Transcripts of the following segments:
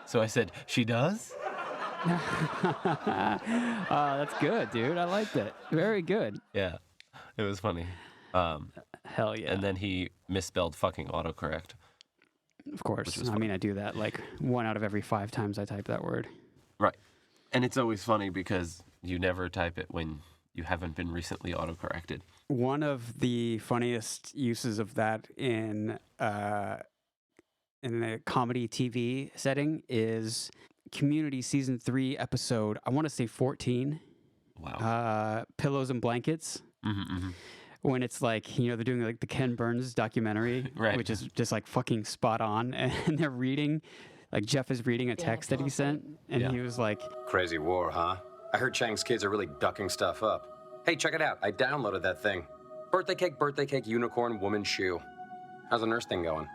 So I said, she does? That's good, dude. I liked it. Very good. Yeah, it was funny. Hell yeah. And then he misspelled fucking autocorrect. Of course. was I fun. mean, I do that like 1 out of every 5 times I type that word. Right. And it's always funny because you never type it when you haven't been recently autocorrected. One of the funniest uses of that in the comedy TV setting is Community season 3 episode, I want to say 14, Wow. Pillows and Blankets. When it's like, they're doing like the Ken Burns documentary, Right. which is just like fucking spot on. And they're reading, like Jeff is reading a text that he sent. And he was like, Crazy war, huh? I heard Chang's kids are really ducking stuff up. Hey, check it out. I downloaded that thing. Birthday cake, unicorn, woman shoe. How's the nurse thing going?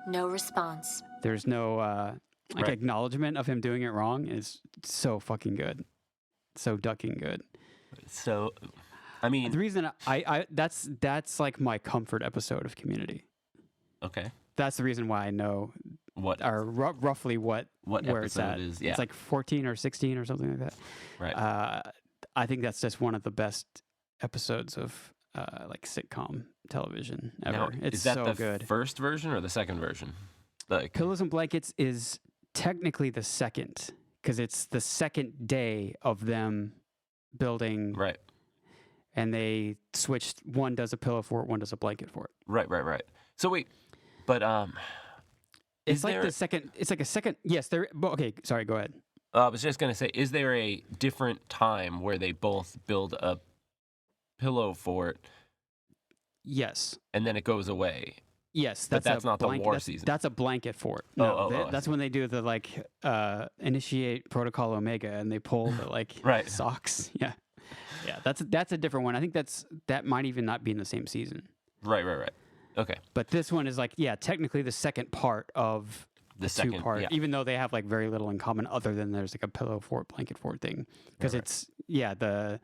No response. there's no Right. acknowledgement of him doing it wrong. Is so fucking good. So ducking good. So, I mean, The reason I that's like my comfort episode of Community. okay. That's the reason why I know What? or roughly what where it's episode at. it is? Yeah. It's like 14 or 16 or something like that. Right. I think that's just one of the best episodes of like sitcom television ever. Now, It's is that so the good. first version or the second version? Like, Pillows and Blankets is technically the second because it's the second day of them building, right. and they switched. One does a pillow for it, one does a blanket for it. Right. So wait, but It's is like there? the second. It's like a second. Yes, there. But okay, sorry. Go ahead. I was just gonna say, is there a different time where they both build a pillow fort Yes. and then it goes away? Yes, But that's a not the blanket, war that's, season. That's a blanket fort. Oh, No, oh, I that's see. when they do the like initiate Protocol Omega and they pull the like Right. socks. Yeah, yeah. That's a different one. I think that might even not be in the same season. Right. Okay. But this one is like, yeah, technically the second part of The second, two-part, yeah. even though they have like very little in common other than there's like a pillow fort, blanket fort thing. Because Right. it's, yeah, the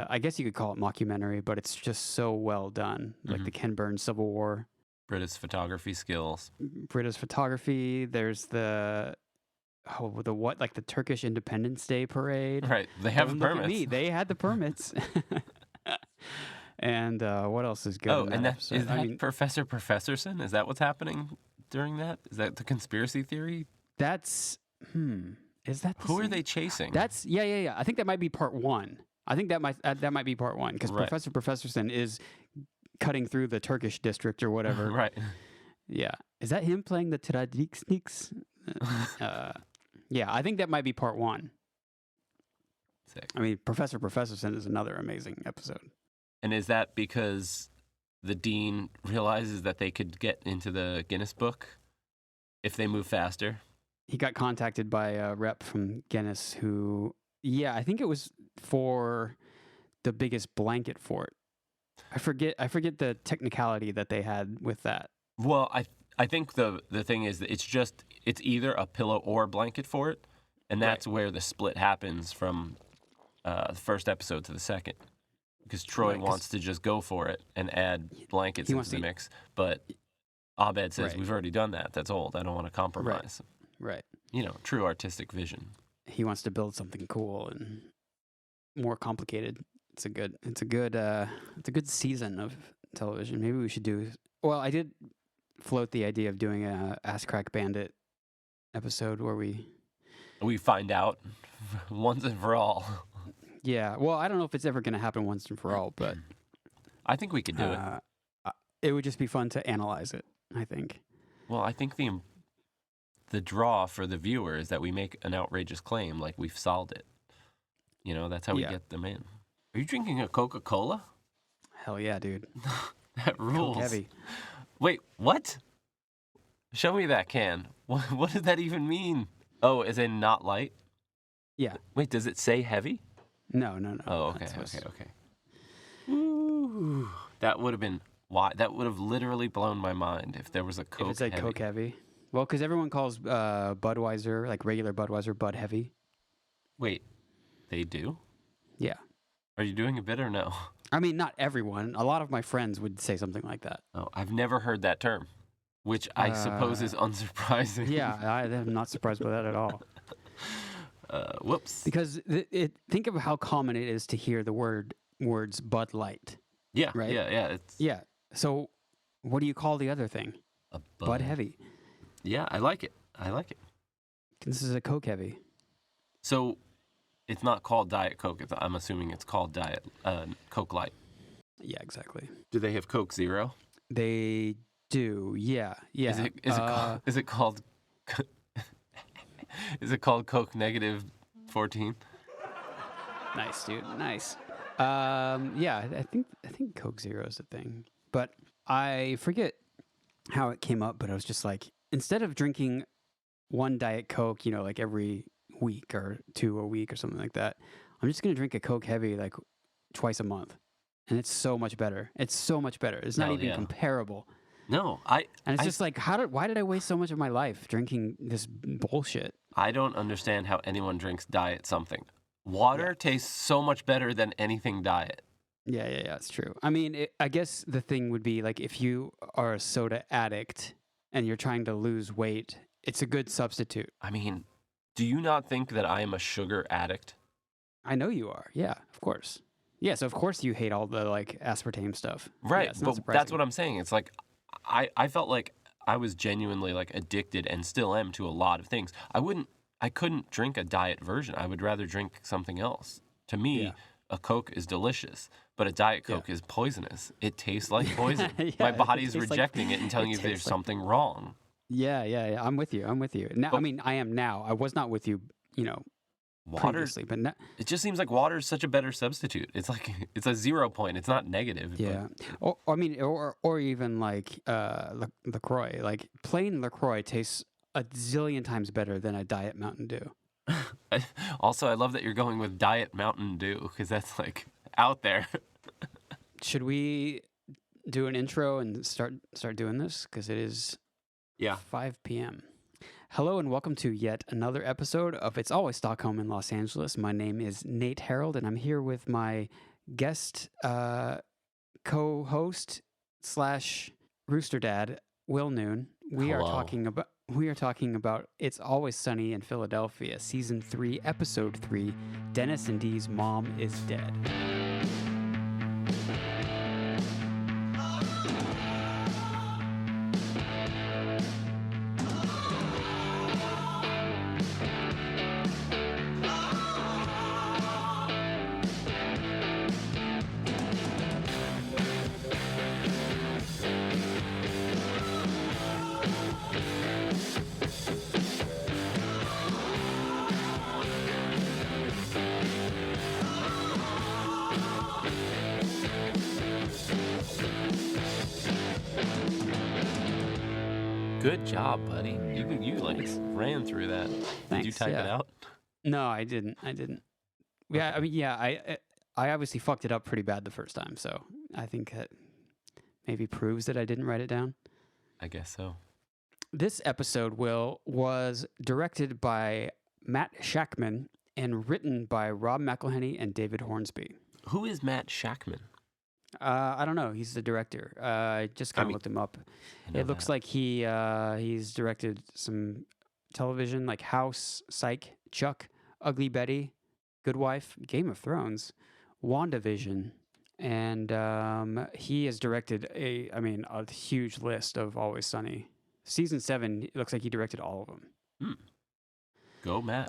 I guess you could call it mockumentary, but it's just so well done. Like Mm-hmm. the Ken Burns Civil War, British photography skills. British photography. There's the like the Turkish Independence Day parade. Right. They have Don't look at permits. me. They had the permits. And what else is good? Oh, in and that episode? is that Professor Professorson? Is that what's happening during that? Is that the conspiracy theory? That's Is that the Who are same? they chasing? That's yeah. I think that might be part one. I think that might be part one because Right. Professor Professorson is cutting through the Turkish district or whatever. right. Yeah, is that him playing the Tradiksniks? Yeah, I think that might be part one. Sick. I mean, Professor Professorson is another amazing episode. And is that because the dean realizes that they could get into the Guinness Book if they move faster? He got contacted by a rep from Guinness who, yeah, I think it was for the biggest blanket fort. I forget the technicality that they had with that. Well, I think the thing is that it's either a pillow or a blanket fort, and that's where the split happens from the first episode to the second. Because Troy Right, 'cause- wants to just go for it and add blankets He into wants the to- mix, but Abed says, Right. we've already done that. That's old. I don't want to compromise. Right. You know, true artistic vision. He wants to build something cool and more complicated. It's a good season of television. Maybe we should do. Well, I did float the idea of doing a Ass Crack Bandit episode where we. We find out once and for all. Yeah. Well, I don't know if it's ever going to happen once and for all, but I think we could do it. it would just be fun to analyze it. I think. Well, I think the draw for the viewer is that we make an outrageous claim, like we've solved it. You know, that's how we Yeah. get them in. Are you drinking a Coca-Cola? Hell yeah, dude. That rules. Coke heavy. Wait, what? Show me that can. What does that even mean? Oh, is it not light? Yeah. Wait, does it say heavy? No. Oh, okay, That's what's- okay. Ooh, that would have been why. That would have literally blown my mind if there was a Coke If it's like heavy. Coke heavy. Well, because everyone calls Budweiser, like regular Budweiser, Bud Heavy. Wait, they do? Yeah. Are you doing a bit or no? I mean, not everyone. A lot of my friends would say something like that. Oh, I've never heard that term. which I suppose is unsurprising. Yeah, I'm not surprised by that at all. Whoops. Because think of how common it is to hear the words Bud Light. Yeah, right? yeah. It's Yeah. So what do you call the other thing? a Bud Heavy. Yeah, I like it. This is a Coke Heavy. So it's not called Diet Coke. I'm assuming it's called Diet Coke Light. Yeah, exactly. Do they have Coke Zero? They do. Yeah. Yeah. Is it called is it called Coke negative 14? Nice, dude. Nice. Yeah, I think Coke Zero is a thing, but I forget how it came up. But I was just like, instead of drinking one Diet Coke, like every week or two a week or something like that, I'm just gonna drink a Coke Heavy like twice a month, and it's so much better. It's so much better. It's not Hell even yeah. comparable. No, And it's just like, why did I waste so much of my life drinking this bullshit? I don't understand how anyone drinks diet something. Water tastes so much better than anything diet. Yeah, it's true. I mean, I guess the thing would be like if you are a soda addict and you're trying to lose weight, it's a good substitute. I mean, do you not think that I am a sugar addict? I know you are. Yeah, of course. Yeah, so of course you hate all the like aspartame stuff. Right, Yeah, it's not but surprising. that's what I'm saying. It's like I felt like I was genuinely like addicted and still am to a lot of things. I couldn't drink a diet version. I would rather drink something else. To me, Yeah. a Coke is delicious, but a Diet Coke is poisonous. It tastes like poison. Yeah, My it body is tastes like- rejecting it and telling it you there's tastes like- something wrong. Yeah. I'm with you. Now, I mean, I am now. I was not with you, Water, previously, but now, it just seems like water is such a better substitute. It's like it's a 0 point. It's not negative. but- yeah. Or even like LaCroix. Like plain LaCroix tastes a zillion times better than a Diet Mountain Dew. Also, I love that you're going with Diet Mountain Dew because that's like out there. Should we do an intro and start doing this? Because it is Yeah. 5 p.m. Hello and welcome to yet another episode of It's Always Stockholm in Los Angeles. My name is Nate Harold, and I'm here with my guest co-host / Rooster Dad, Will Noon. We are Hello. talking about It's Always Sunny in Philadelphia, Season 3, Episode 3, Dennis and Dee's Mom is Dead. Good job, buddy. You like Thanks. ran through that. Did you Thanks, type it yeah. out? No, I didn't. Yeah, I mean, yeah, I obviously fucked it up pretty bad the first time, so I think that maybe proves that I didn't write it down. I guess so. This episode, was directed by Matt Shackman and written by Rob McElhenney and David Hornsby. Who is Matt Shackman? I don't know. He's the director. I just kind of mean, looked him up. I know It looks that. like he's directed some television like House, Psych, Chuck, Ugly Betty, Good Wife, Game of Thrones, WandaVision, and he has directed a huge list of Always Sunny. Season 7, it looks like he directed all of them. Go, Matt.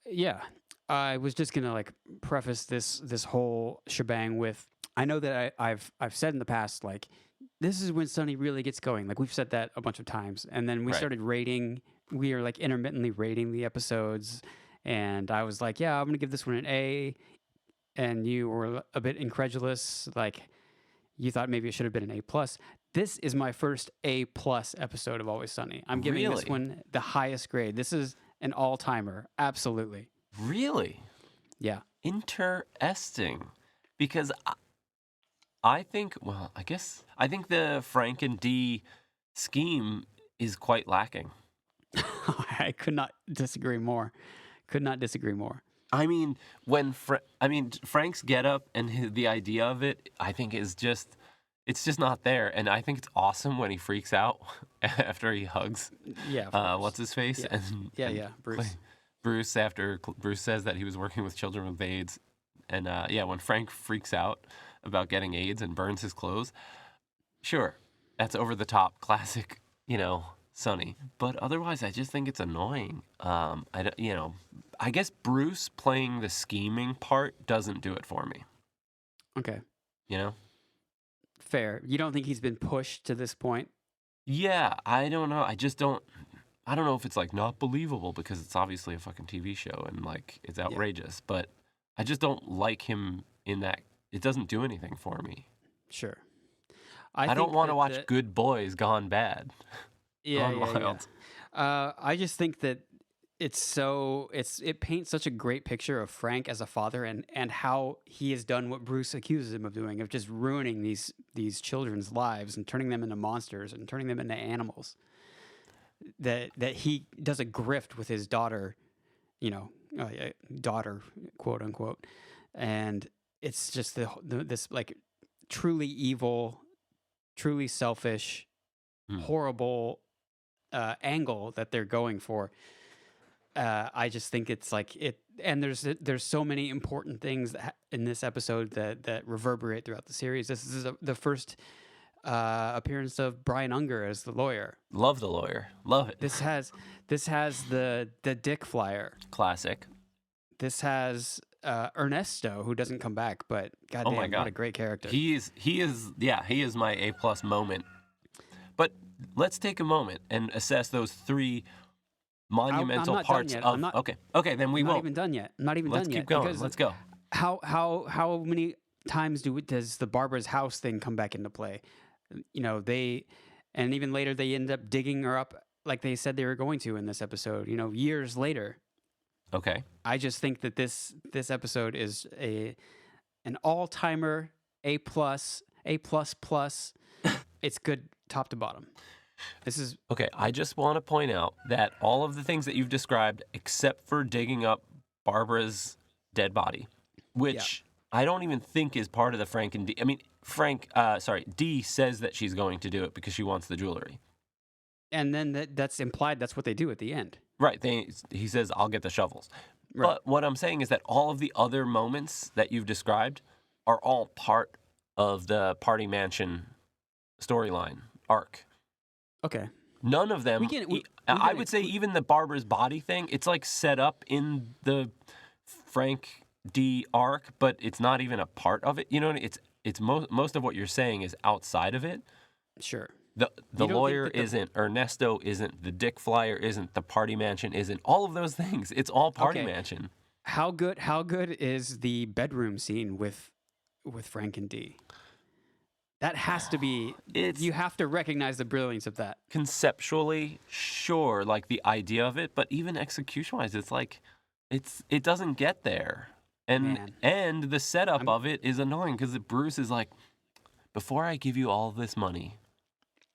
Yeah. I was just gonna like preface this whole shebang with, I know that I've said in the past, like, this is when Sunny really gets going. Like, we've said that a bunch of times. And then we Right. started rating, we are like intermittently rating the episodes. And I was like, yeah, I'm gonna give this one an A. And you were a bit incredulous, like you thought maybe it should have been an A+. This is my first A+ episode of Always Sunny. I'm giving this Really? one the highest grade. This is an all-timer. Absolutely. Really? Yeah. Interesting. Because I think, well, I think the Frank and Dee scheme is quite lacking. I could not disagree more. I mean, Frank's getup and the idea of it, I think is just, it's just not there. And I think it's awesome when he freaks out after he hugs Yeah. of course. what's his face? Yeah. And Yeah. Bruce. Bruce, after Bruce says that he was working with children with AIDS. And when Frank freaks out about getting AIDS and burns his clothes, sure, that's over the top, classic, Sonny. But otherwise, I just think it's annoying. I guess Bruce playing the scheming part doesn't do it for me. Okay. You know? Fair. You don't think he's been pushed to this point? Yeah, I don't know. I don't know if it's like not believable because it's obviously a fucking TV show and like it's outrageous, but I just don't like him in that. It doesn't do anything for me. Sure. I don't think want to that watch Good Boys Gone Bad. Yeah, Gone yeah, Wild. yeah. I just think that it paints such a great picture of Frank as a father and how he has done what Bruce accuses him of doing, of just ruining these children's lives and turning them into monsters and turning them into animals. That he does a grift with his daughter, daughter, quote unquote, and it's just this like truly evil, truly selfish, horrible angle that they're going for. I just think it's like it, and there's so many important things in this episode that reverberate throughout the series. This is the first appearance of Brian Unger as the lawyer. Love the lawyer. Love it. This has the Dick Flyer. Classic. This has Ernesto, who doesn't come back, but Oh goddamn, my God. what a great character. He is my A+ moment. But let's take a moment and assess those three monumental I'm not parts done yet. of. I'm not- Okay, then we I'm not won't. even done yet. I'm not even Let's done keep yet. going. because Let's go. How many times does the Barbara's house thing come back into play? And even later they end up digging her up like they said they were going to in this episode. Years later. Okay. I just think that this episode is an all-timer, A+. It's good top to bottom. This is Okay, I just want to point out that all of the things that you've described, except for digging up Barbara's dead body, which I don't even think is part of the Frank and Dee. I mean, Dee says that she's going to do it because she wants the jewelry. and then that's implied. That's what they do at the end. Right. He says, I'll get the shovels. Right. But what I'm saying is that all of the other moments that you've described are all part of the Party Mansion storyline arc. Okay. None of them. I can would say even the Barbara's body thing, it's like set up in the Frank D arc, but it's not even a part of it. You know, it's most of what you're saying is outside of it. Sure. The don't lawyer think that isn't, Ernesto isn't, the Dick Flyer isn't, the Party Mansion isn't. All of those things, it's all Party Okay. Mansion. How good is the bedroom scene with Frank and Dee? That has to be. You have to recognize the brilliance of that. Conceptually, sure, like the idea of it, but even execution-wise, it's like it doesn't get there. And the setup of it is annoying because Bruce is like, before I give you all this money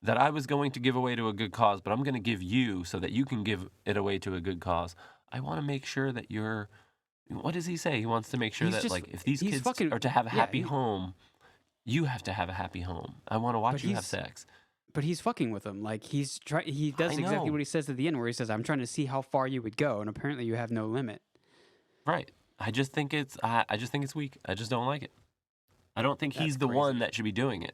that I was going to give away to a good cause, but I'm going to give you so that you can give it away to a good cause. I want to make sure that you're. What does he say? He wants to make sure that like if these kids are to have a happy home, you have to have a happy home. I want to watch you have sex. But he's fucking with him. Like he does I exactly know. what he says at the end, where he says, "I'm trying to see how far you would go," and apparently you have no limit. Right. I just think it's weak. I just don't like it. I don't think he's the one that should be doing it.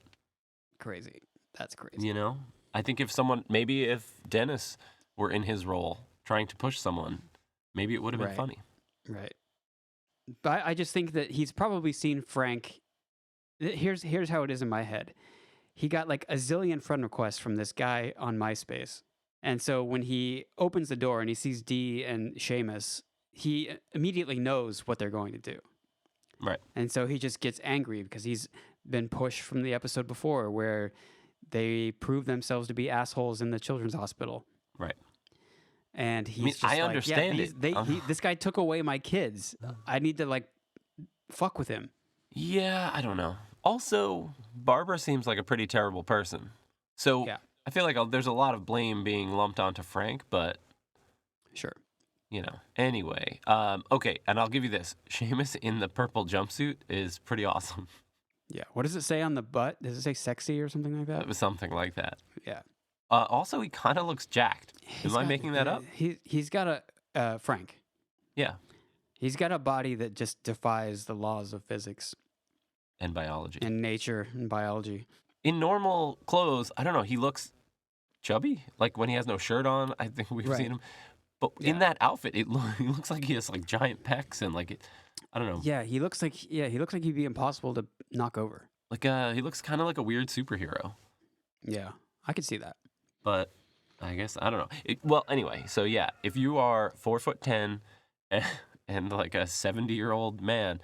Crazy. That's crazy. You know? I think maybe if Dennis were in his role trying to push someone, maybe it would have been funny. Right. But I just think that he's probably seen Frank. Here's how it is in my head. He got like a zillion friend requests from this guy on MySpace. And so when he opens the door and he sees Dee and Seamus, he immediately knows what they're going to do. Right. And so he just gets angry because he's been pushed from the episode before where they prove themselves to be assholes in the children's hospital. Right. And he's just I understand it. This guy took away my kids. I need to like fuck with him. Yeah, I don't know. Also, Barbara seems like a pretty terrible person. So I feel like there's a lot of blame being lumped onto Frank, but sure. You know. Anyway, okay, and I'll give you this. Seamus in the purple jumpsuit is pretty awesome. Yeah. What does it say on the butt? Does it say sexy or something like that? It was something like that. Yeah. Also, he kind of looks jacked. Am I making that up? He's got Frank. Yeah. He's got a body that just defies the laws of physics And biology. and nature and biology. In normal clothes, I don't know, he looks chubby. Like when he has no shirt on, I think we've Right. seen him. But in that outfit, he looks like he has like giant pecs and like, I don't know. Yeah, he looks like he'd be impossible to knock over. Like he looks kind of like a weird superhero. Yeah, I could see that. But I guess, I don't know. Well, anyway, so yeah, if you are 4'10" and like a 70-year-old man,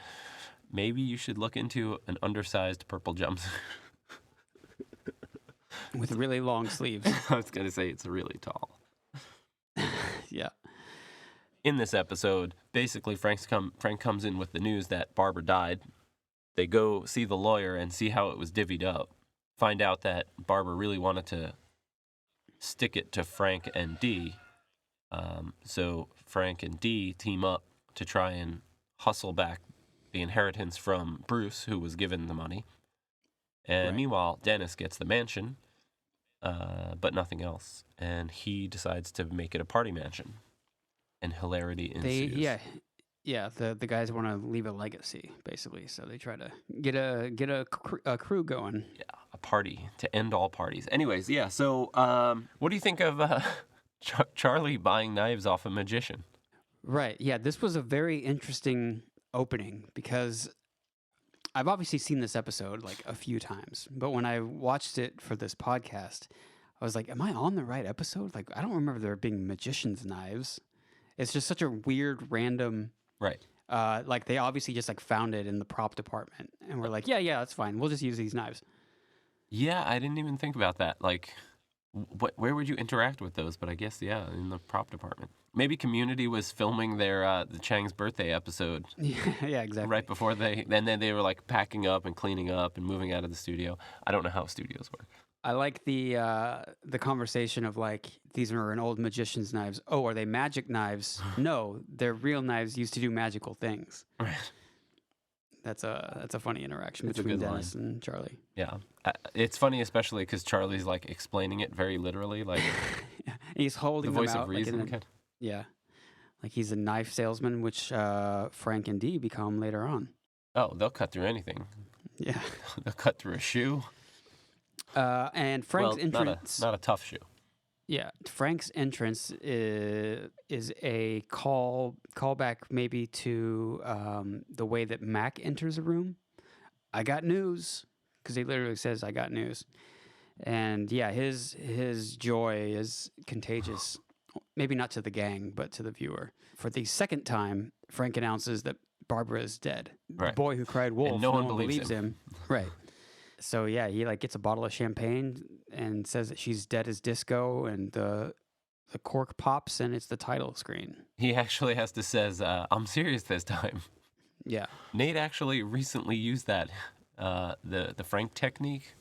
maybe you should look into an undersized purple jumpsuit. With really long sleeves. I was going to say it's really tall. Yeah. In this episode, basically Frank comes in with the news that Barbara died. They go see the lawyer and see how it was divvied up. Find out that Barbara really wanted to stick it to Frank and Dee. So Frank and Dee team up to try and hustle back the inheritance from Bruce, who was given the money. And Right. meanwhile, Dennis gets the mansion, but nothing else. And he decides to make it a party mansion. And hilarity ensues. The guys want to leave a legacy, basically. So they try to get a crew going. Yeah, a party to end all parties. Anyways, yeah. So, what do you think of Charlie buying knives off a magician? Right. Yeah, this was a very interesting opening because I've obviously seen this episode like a few times, but when I watched it for this podcast, I was like, am I on the right episode? Like, I don't remember there being magician's knives. It's just such a weird, random. Right. Like they obviously just like found it in the prop department, and we're like, yeah, that's fine. We'll just use these knives. Yeah, I didn't even think about that. Like, where would you interact with those? But I guess in the prop department. Maybe Community was filming their the Chang's birthday episode Yeah, exactly. right before then they were like packing up and cleaning up and moving out of the studio. I don't know how studios work. I like the conversation of like, these are an old magician's knives. Oh, are they magic knives? No, they're real knives used to do magical things. Right. That's a funny interaction It's a between good Dennis and Charlie. Yeah, it's funny, especially because Charlie's like explaining it very literally, like He's the holding voice them of out, like, reason. yeah, like he's a knife salesman, which Frank and Dee become later on. Oh, they'll cut through anything. Yeah, They'll cut through a shoe. and Frank's well, entrance. not a tough shoe. Yeah, Frank's entrance is a callback maybe to the way that Mac enters a room. I got news, because he literally says, "I got news," and yeah, his joy is contagious. Maybe not to the gang, but to the viewer. For the second time, Frank announces that Barbara is dead. Right. The boy who cried wolf. And no one believes him. Right. So yeah, he like gets a bottle of champagne and says that she's dead as disco, and the cork pops and it's the title screen. He actually has to says, "I'm serious this time." Yeah. Nate actually recently used that the Frank technique.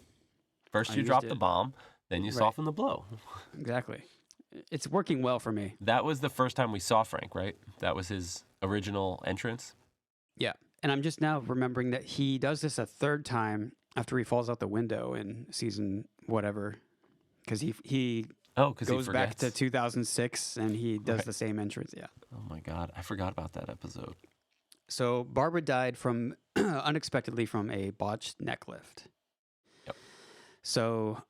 First I you used drop the it. bomb, then you Right. soften the blow. Exactly. It's working well for me. That was the first time we saw Frank, right? That was his original entrance. Yeah. And I'm just now remembering that he does this a third time after he falls out the window in season whatever. Because he Oh, because he goes back forgets. to 2006 and he does Right. the same entrance. Yeah. Oh my God, I forgot about that episode. So Barbara died from unexpectedly from a botched neck lift. Yep. So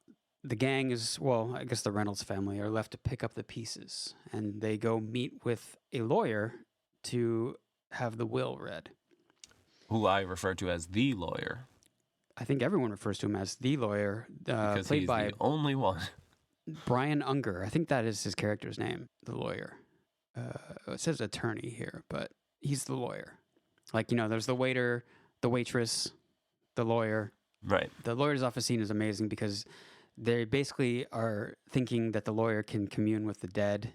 the gang is, well, I guess the Reynolds family are left to pick up the pieces, and they go meet with a lawyer to have the will read. Who I refer to as the lawyer I think everyone refers to him as the lawyer, because played he's by the only one. Brian Unger. I think that is his character's name, the lawyer. It says attorney here, but he's the lawyer. Like, there's the waiter, the waitress, the lawyer. Right. The lawyer's office scene is amazing because they basically are thinking that the lawyer can commune with the dead.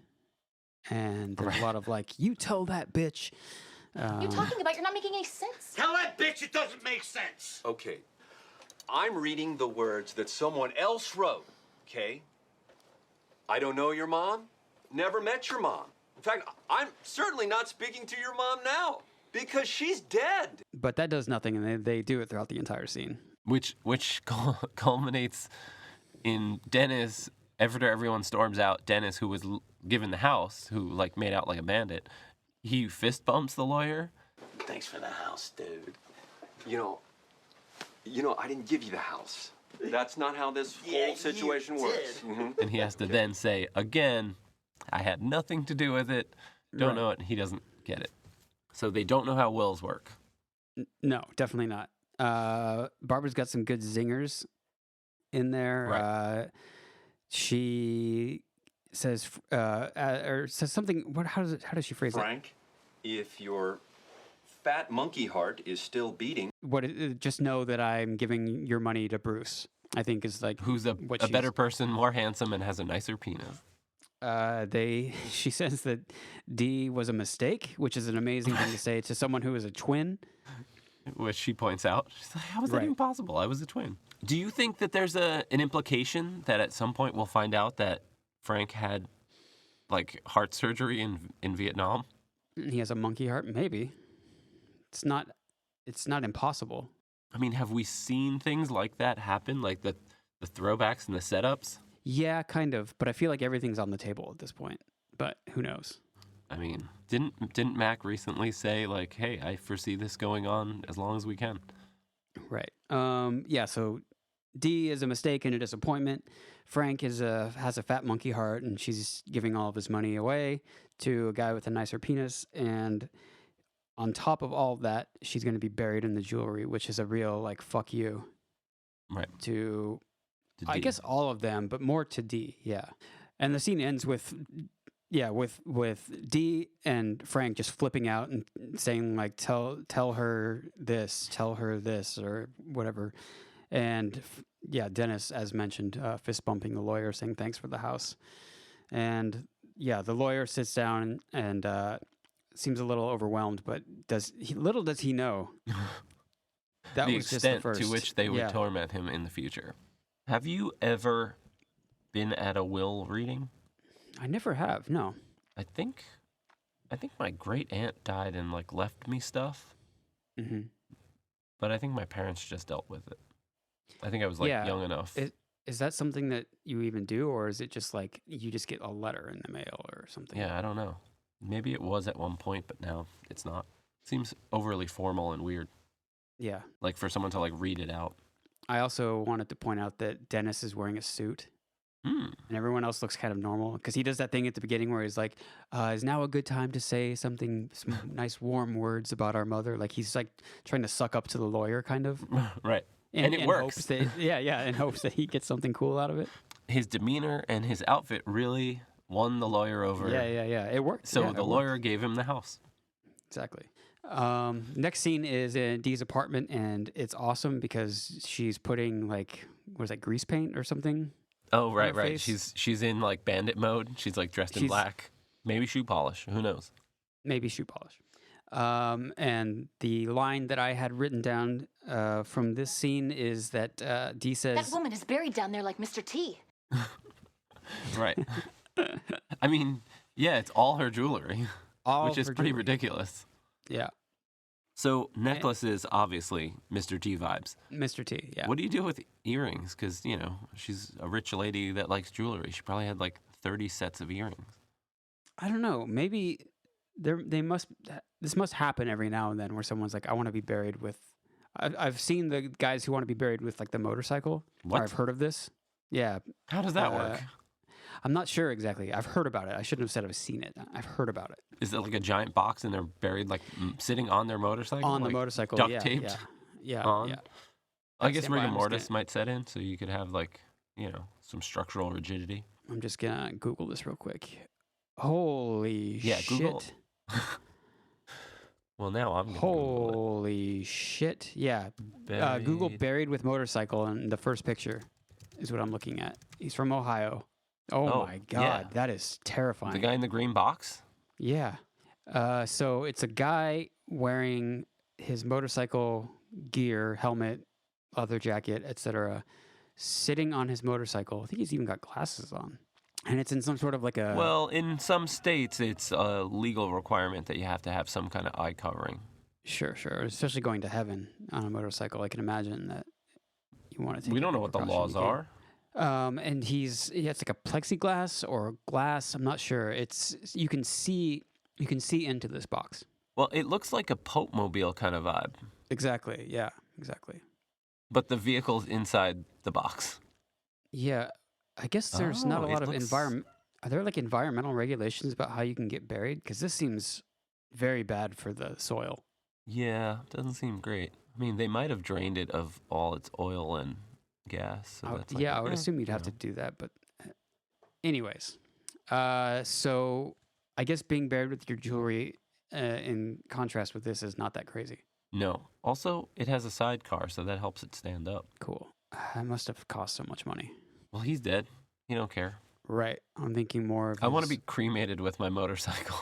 And there's a lot of like, you tell that bitch. You're talking about, you're not making any sense. Tell that bitch it doesn't make sense. Okay, I'm reading the words that someone else wrote, okay? I don't know your mom, never met your mom. In fact, I'm certainly not speaking to your mom now because she's dead. But that does nothing, and they do it throughout the entire scene. which culminates in Dennis. After everyone storms out, Dennis, who was given the house, who like made out like a bandit, he fist bumps the lawyer. Thanks for the house, dude. You know, I didn't give you the house. That's not how this Yeah, whole situation you works. did. Mhm. And he has to then say again, I had nothing to do with it. Don't Right. know it. And he doesn't get it. So they don't know how wills work. No, definitely not. Barbara's got some good zingers in there. Right. She says, or says something. How does she phrase it? Frank, if your fat monkey heart is still beating, Just know that I'm giving your money to Bruce. I think is like Who's a what better she's- person, more handsome, and has a nicer penis. She says that D was a mistake, which is an amazing thing to say to someone who is a twin. Which she points out. She's like, how is that Right. even possible? I was a twin. Do you think that there's an implication that at some point we'll find out that Frank had like heart surgery in Vietnam? He has a monkey heart. Maybe it's not impossible. I mean, have we seen things like that happen? Like the throwbacks and the setups? Yeah, kind of. But I feel like everything's on the table at this point. But who knows? I mean, didn't Mac recently say like, hey, I foresee this going on as long as we can? Right. Yeah. So D is a mistake and a disappointment. Frank has a fat monkey heart, and she's giving all of his money away to a guy with a nicer penis. And on top of all of that, she's going to be buried in the jewelry, which is a real like fuck you Right. to To I D. guess all of them, but more to D. Yeah. And the scene ends with. Yeah, with D and Frank just flipping out and saying like, tell her this, or whatever, and yeah, Dennis, as mentioned, fist bumping the lawyer, saying thanks for the house, and yeah, the lawyer sits down and seems a little overwhelmed, but little does he know that the was just the extent first. to which they would Yeah. torment him in the future. Have you ever been at a will reading? I never have. No. I think my great aunt died and like left me stuff, Mm-hmm. but I think my parents just dealt with it. I think I was like Yeah, young enough. Is that something that you even do, or is it just like you just get a letter in the mail or something? Yeah, I don't know. Maybe it was at one point, but now it's not. Seems overly formal and weird, Yeah. like for someone to like read it out. I also wanted to point out that Dennis is wearing a suit Hmm. and everyone else looks kind of normal because he does that thing at the beginning where he's like, is now a good time to say some nice warm words about our mother? Like he's like trying to suck up to the lawyer kind of. Right. And it works. Hopes that, in hopes that he gets something cool out of it. His demeanor and his outfit really won the lawyer over. Yeah. It worked. So Yeah, the it lawyer gave him the house. Exactly. Next scene is in Dee's apartment, and it's awesome because she's putting like, what is that, grease paint or something? Oh, right, her right. face. She's in like bandit mode. She's like dressed in She's- black. Maybe shoe polish. Who knows? Maybe shoe polish. And the line that I had written down from this scene is that Dee That says, woman is buried down there like Mr. T. Right. I mean, yeah, it's all her jewelry, all which is her pretty jewelry. ridiculous. Yeah, So necklaces, obviously, Mr. T vibes. Mr. T. Yeah. What do you do with earrings? Because, you know, she's a rich lady that likes jewelry. She probably had like 30 sets of earrings. I don't know. Maybe this must happen every now and then where someone's like, I want to be buried with. I've seen the guys who want to be buried with like the motorcycle. What? Or I've heard of this. Yeah, How does that work? I'm not sure exactly. I've heard about it. I shouldn't have said I've seen it. I've heard about it. Is it like a giant box and they're buried like sitting on their motorcycle? On the like, motorcycle, duct yeah, taped yeah, on? yeah. I guess stand by, rigor I'm just mortis gonna- might set in, so you could have like, you know, some structural rigidity. I'm just gonna Google this real quick. Holy Yeah, shit! Google. Well, now I'm gonna Google Holy shit! Yeah, it. Google Buried- buried with motorcycle, and the first picture is what I'm looking at. He's from Ohio. Oh, Oh, my yeah. god, that is terrifying. the guy in the green box. Yeah. So it's a guy wearing his motorcycle gear, helmet, leather jacket, etc., sitting on his motorcycle. I think he's even got glasses on. And it's in some sort of like a. Well, in some states, it's a legal requirement that you have to have some kind of eye covering. Sure. Especially going to heaven on a motorcycle. I can imagine that you want to take We every don't know what the precaution laws you can. are. And he has like a plexiglass or glass. I'm not sure. You can see into this box. Well, it looks like a Pope Mobile kind of vibe, Exactly. Yeah. Exactly. but the vehicle's inside the box. Yeah. I guess there's not Oh, a it lot of looks- environment. Are there like environmental regulations about how you can get buried? Because this seems very bad for the soil. Yeah, doesn't seem great. I mean, they might have drained it of all its oil and gas. So that's like, Yeah, I would assume you'd have to do that. But, anyways, so I guess being buried with your jewelry, in contrast with this, is not that crazy. No. Also, it has a sidecar, so that helps it stand up. Cool. That must have cost so much money. Well, he's dead. He don't care. Right. I'm thinking more of. I want to his- be cremated with my motorcycle.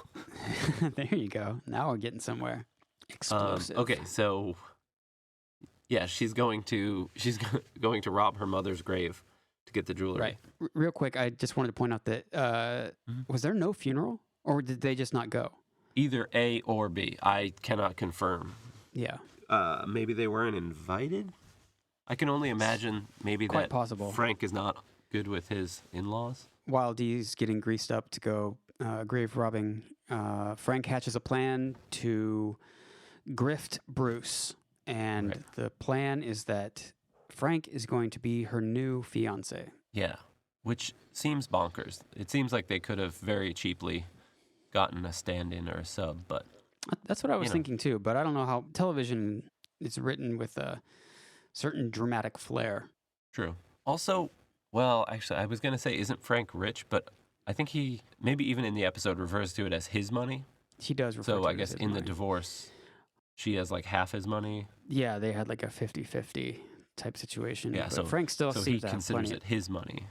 There you go. Now we're getting somewhere. Explosive. Okay, so yeah, she's going to going to rob her mother's grave to get the jewelry. Right. Real quick, I just wanted to point out that was there no funeral, or did they just not go? Either A or B. I cannot confirm. Yeah. Maybe they weren't invited. I can only imagine maybe Quite that possible. Frank is not good with his in-laws. While Dee's getting greased up to go grave robbing, Frank hatches a plan to grift Bruce. And Right. the plan is that Frank is going to be her new fiance. Yeah, which seems bonkers. It seems like they could have very cheaply gotten a stand-in or a sub, but That's what I was You know. thinking too, but I don't know how television is written with a certain dramatic flair. true. Also, well, actually, I was going to say, isn't Frank rich? But I think he, maybe even in the episode, refers to it as his money. He does refer So to I it guess as his in the money. divorce, she has like half his money. Yeah, they had like a 50-50 type situation. Yeah, but so Frank still So he seems to have considers plenty. it his money.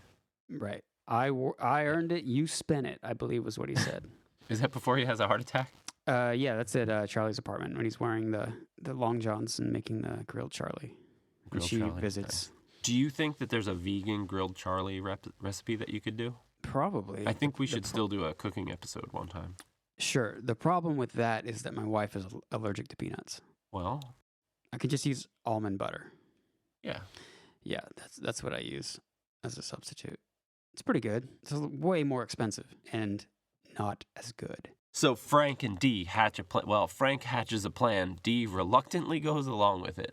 Right. I earned it, you spent it, I believe was what he said. Is that before he has a heart attack? Yeah, that's at Charlie's apartment when he's wearing the long johns and making the grilled Charlie. When Grilled she Charlie, visits. nice. Do you think that there's a vegan grilled Charlie recipe that you could do? Probably. I think we should still do a cooking episode one time. Sure. The problem with that is that my wife is allergic to peanuts. Well, I could just use almond butter. yeah. Yeah, that's what I use as a substitute. It's pretty good. It's way more expensive and not as good. So Frank and Dee hatch a plan. Well, Frank hatches a plan. Dee reluctantly goes along with it.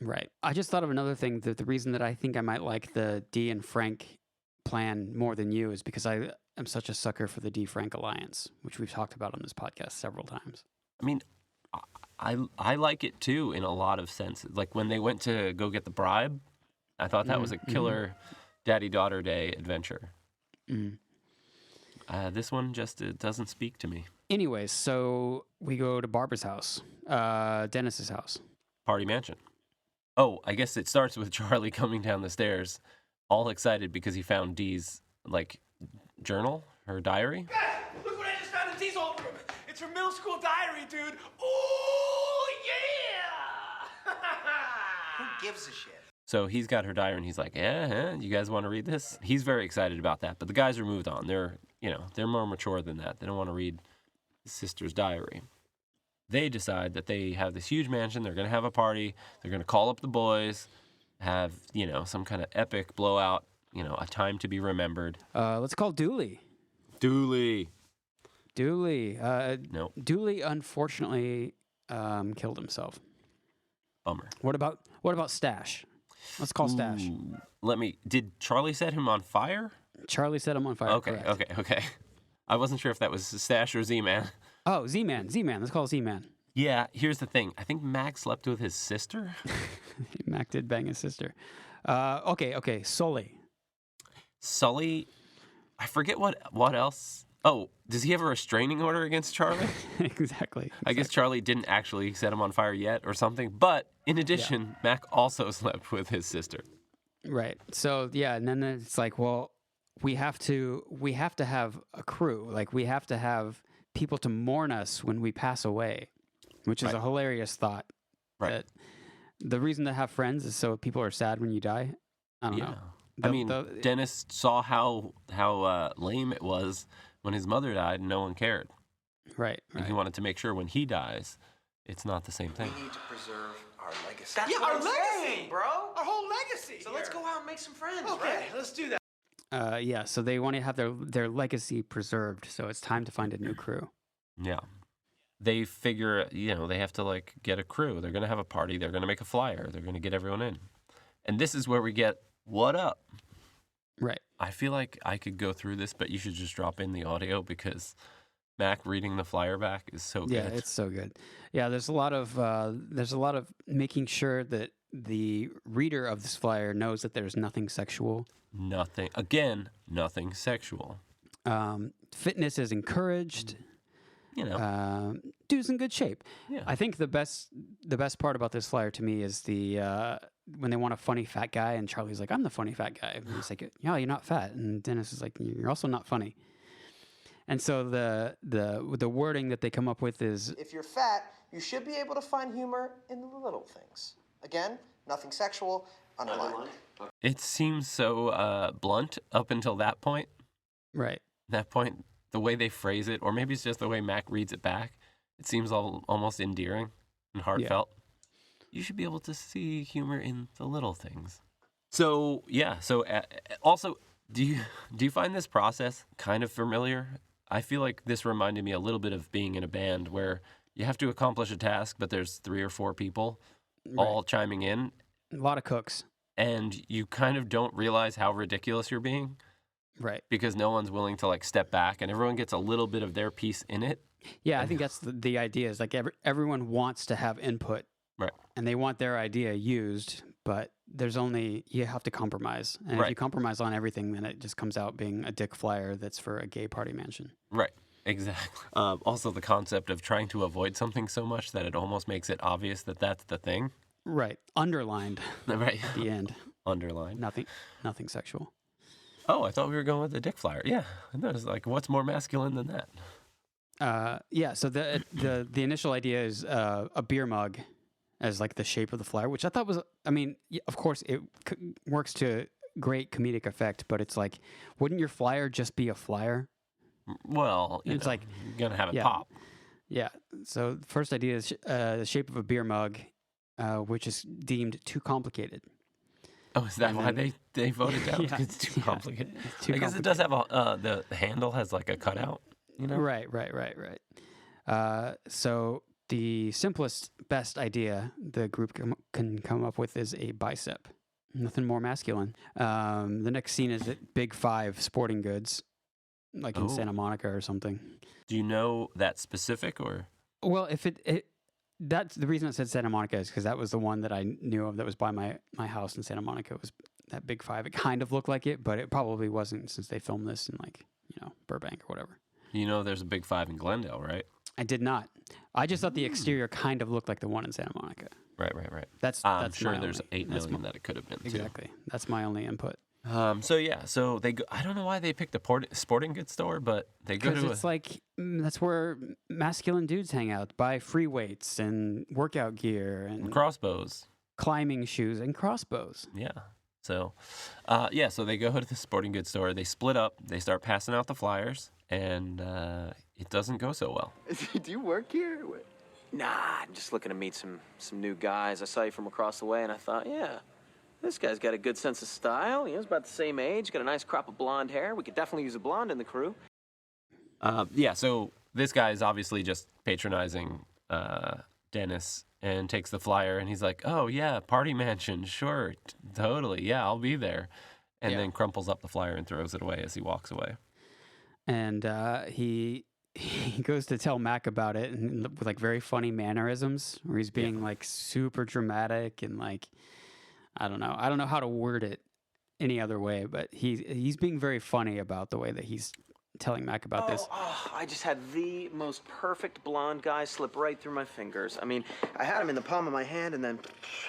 Right. I just thought of another thing. That the reason that I think I might like the Dee and Frank plan more than you is because I am such a sucker for the Dee Frank alliance, which we've talked about on this podcast several times. I mean, I like it too in a lot of senses. Like when they went to go get the bribe, I thought that was a killer daddy-daughter day adventure. Mm. This one just it doesn't speak to me. Anyways, so we go to Barbara's house, Dennis's house. Party Mansion. Oh, I guess it starts with Charlie coming down the stairs, all excited because he found Dee's like journal, her diary. Look what I just found in Dee's old room. It's her middle school diary, dude. Oh, yeah! Who gives a shit? So he's got her diary and he's like, "Yeah, you guys want to read this?" He's very excited about that, but the guys are moved on. They're more mature than that. They don't want to read his sister's diary. They decide that they have this huge mansion. They're going to have a party. They're going to call up the boys, have, some kind of epic blowout, a time to be remembered. Let's call Dooley. Dooley. Dooley. No, Dooley unfortunately killed himself. bummer. What about Stash? Let's call Stash. Ooh, did Charlie set him on fire? Charlie set him on fire. Okay, correct. okay. I wasn't sure if that was Stash or Z-Man. Oh, Z-Man. Let's call Z-Man. Yeah, here's the thing. I think Max slept with his sister. Mac did bang his sister. Okay. Sully. Sully, I forget what else. Oh, does he have a restraining order against Charlie? Exactly. I guess Charlie didn't actually set him on fire yet or something. But in addition, Mac also slept with his sister. Right. So yeah, and then it's like, well, we have to have a crew. Like we have to have people to mourn us when we pass away, which is Right. a hilarious thought. Right. That the reason to have friends is so people are sad when you die. I don't know. I mean, Dennis saw how lame it was when his mother died and no one cared. Right. And he wanted to make sure when he dies, it's not the same thing. We need to preserve our legacy. That's yeah, what our I'm legacy, saying, bro. Our whole legacy. So let's go out and make some friends, Okay, right? let's do that. Yeah, so they want to have their legacy preserved, so it's time to find a new crew. Yeah. They figure, they have to like get a crew. They're going to have a party. They're going to make a flyer. They're going to get everyone in. And this is where we get what up. Right. I feel like I could go through this, but you should just drop in the audio because Mac reading the flyer back is so good. Yeah, it's so good. Yeah, there's a lot of making sure that the reader of this flyer knows that there's nothing sexual. Nothing sexual. Fitness is encouraged. Dude's in good shape. Yeah. I think the best part about this flyer to me is the when they want a funny fat guy and Charlie's like, I'm the funny fat guy. And he's like, yeah, you're not fat. And Dennis is like, you're also not funny. And so the wording that they come up with is, If you're fat, you should be able to find humor in the little things. Again, nothing sexual, underlined. It seems so blunt up until that point. right. That point, the way they phrase it, or maybe it's just the way Mac reads it back, it seems almost endearing and heartfelt. You should be able to see humor in the little things. So, yeah. So, also, do you find this process kind of familiar? I feel like this reminded me a little bit of being in a band where you have to accomplish a task, but there's 3 or 4 people all chiming in. A lot of cooks. And you kind of don't realize how ridiculous you're being. Right. Because no one's willing to like step back and everyone gets a little bit of their piece in it. Yeah, I think that's the idea is like everyone wants to have input. Right. And they want their idea used, but you have to compromise. And if you compromise on everything, then it just comes out being a dick flyer that's for a gay party mansion. Right. Exactly. Also, the concept of trying to avoid something so much that it almost makes it obvious that that's the thing. Right. Underlined. Right. At the end. Underlined. Nothing sexual. Oh, I thought we were going with the dick flyer. Yeah. And that was like, what's more masculine than that? Yeah. So the initial idea is a beer mug as like the shape of the flyer, which I thought was, of course it works to great comedic effect, but it's like, wouldn't your flyer just be a flyer? Well, it's like you're going to have it pop. Yeah. So the first idea is the shape of a beer mug, which is deemed too complicated. Oh, is that why they voted down? Because it's too complicated. It's too I guess it does have the handle has like a cutout, Right. So the simplest, best idea the group can come up with is a bicep. Nothing more masculine. The next scene is at Big Five Sporting Goods, like in Santa Monica or something. Do you know that specific or? Well, if that's the reason I said Santa Monica is because that was the one that I knew of that was by my house in Santa Monica. Was that Big Five? It kind of looked like it, but it probably wasn't since they filmed this in Burbank or whatever. There's a Big Five in Glendale, right? I did not. I just thought the exterior kind of looked like the one in Santa Monica. Right. That's sure there's 8 million that it could have been. Exactly. That's my only input. So they go. I don't know why they picked a sporting goods store, but they go to. It's like that's where masculine dudes hang out, buy free weights and workout gear and crossbows, climbing shoes and crossbows. Yeah. So, so they go to the sporting goods store. They split up. They start passing out the flyers, and it doesn't go so well. Do you work here? Nah, I'm just looking to meet some new guys. I saw you from across the way, and I thought, yeah, this guy's got a good sense of style. He's about the same age, got a nice crop of blonde hair. We could definitely use a blonde in the crew. So this guy is obviously just patronizing Dennis and takes the flyer, and he's like, oh, yeah, party mansion, sure, totally, yeah, I'll be there. And then crumples up the flyer and throws it away as he walks away. And he goes to tell Mac about it and with like very funny mannerisms where he's being like super dramatic and like, I don't know how to word it any other way, but he's being very funny about the way that he's telling Mac about this. I just had the most perfect blonde guy slip right through my fingers. I mean, I had him in the palm of my hand and then